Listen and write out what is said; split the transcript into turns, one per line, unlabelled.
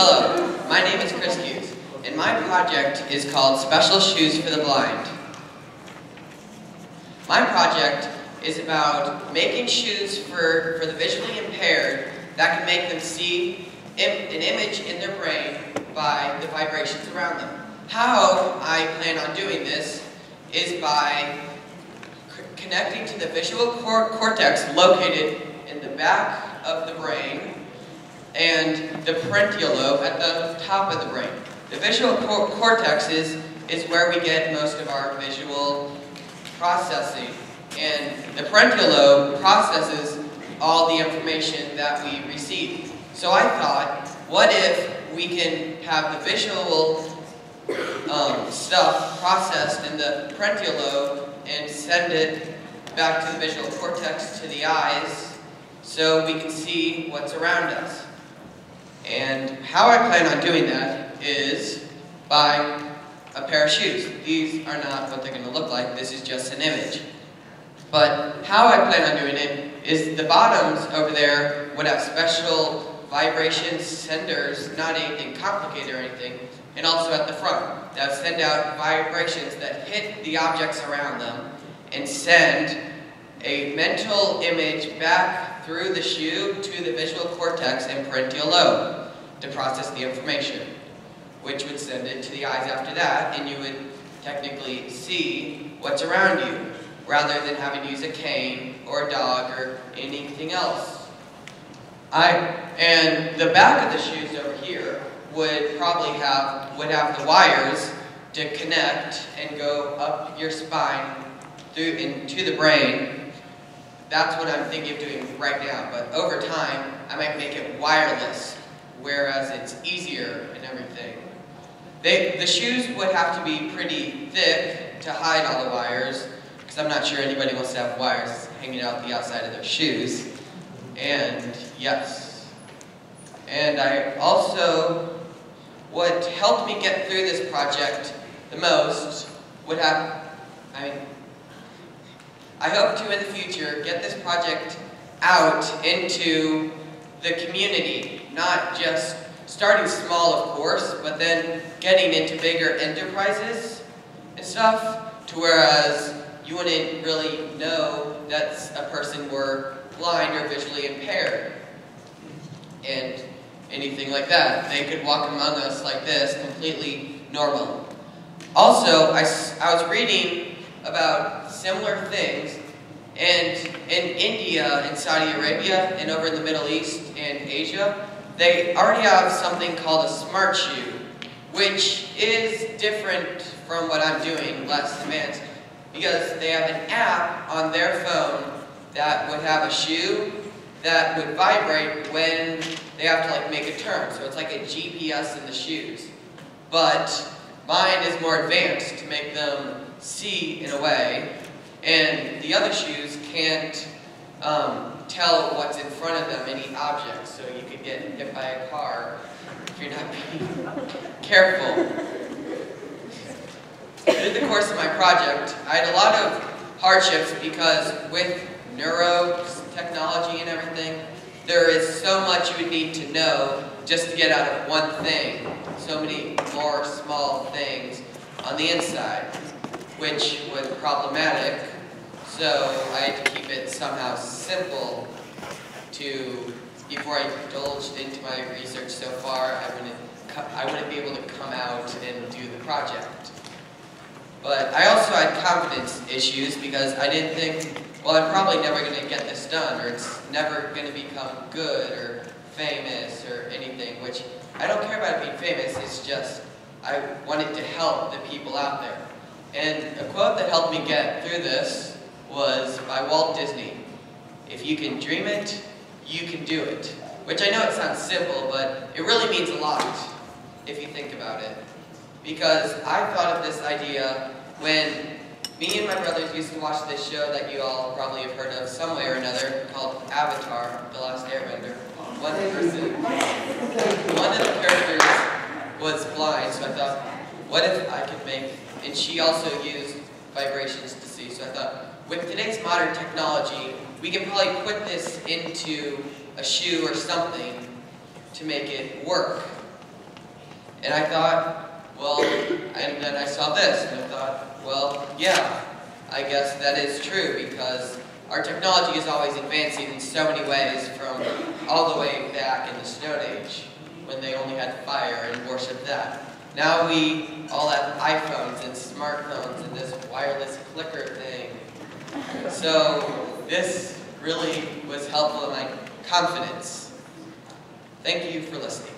Hello, my name is Chris Hughes, and my project is called Special Shoes for the Blind. My project is about making shoes for the visually impaired that can make them see an image in their brain by the vibrations around them. How I plan on doing this is by connecting to the visual cortex located in the back of the brain and the parental lobe at the top of the brain. The visual cortex is where we get most of our visual processing, and the parental lobe processes all the information that we receive. So I thought, what if we can have the visual stuff processed in the parental lobe and send it back to the visual cortex, to the eyes, so we can see what's around us. And how I plan on doing that is by a pair of shoes. These are not what they're going to look like, this is just an image. But how I plan on doing it is the bottoms over there would have special vibration senders, not anything complicated or anything, and also at the front, that send out vibrations that hit the objects around them and send a mental image back through the shoe to the visual cortex and parental lobe to process the information, which would send it to the eyes after that, and you would technically see what's around you, rather than having to use a cane or a dog or anything else. And the back of the shoes over here would probably have the wires to connect and go up your spine through into the brain. That's what I'm thinking of doing right now, but over time I might make it wireless, whereas it's easier and everything. The shoes would have to be pretty thick to hide all the wires, because I'm not sure anybody wants to have wires hanging out the outside of their shoes. And yes. And I also, what helped me get through this project the most would have, I hope to in the future get this project out into the community, not just starting small of course, but then getting into bigger enterprises and stuff, to whereas you wouldn't really know that a person were blind or visually impaired and anything like that. They could walk among us like this, completely normal. Also, I was reading about similar things, and in India and Saudi Arabia and over in the Middle East and Asia, they already have something called a smart shoe, which is different from what I'm doing, less advanced, because they have an app on their phone that would have a shoe that would vibrate when they have to make a turn. So it's like a GPS in the shoes. But mine is more advanced to make them see in a way, and the other shoes can't tell what's in front of them, any objects, so you could get hit by a car if you're not being careful. Through the course of my project, I had a lot of hardships because with neurotechnology and everything, there is so much you would need to know just to get out of one thing. So many more small things on the inside, which was problematic. So I had to keep it somehow simple before I indulged into my research so far, I wouldn't be able to come out and do the project. But I also had confidence issues because I didn't think, well, I'm probably never going to get this done, or it's never going to become good or famous or anything, which I don't care about it being famous, it's just I wanted to help the people out there. And a quote that helped me get through this was by Walt Disney: "If you can dream it, you can do it." Which I know it sounds simple, but it really means a lot if you think about it. Because I thought of this idea when me and my brothers used to watch this show that you all probably have heard of some way or another called Avatar: The Last Airbender. One of the characters was blind, so I thought, what if I could make, and she also used vibrations to see, so I thought, with today's modern technology, we can probably put this into a shoe or something to make it work. And I thought, well, and then I saw this, and I thought, well, yeah, I guess that is true, because our technology is always advancing in so many ways, from all the way back in the Stone Age, when they only had fire and worshipped that. Now we all have iPhones and smartphones and this wireless clicker thing. So this really was helpful in my confidence. Thank you for listening.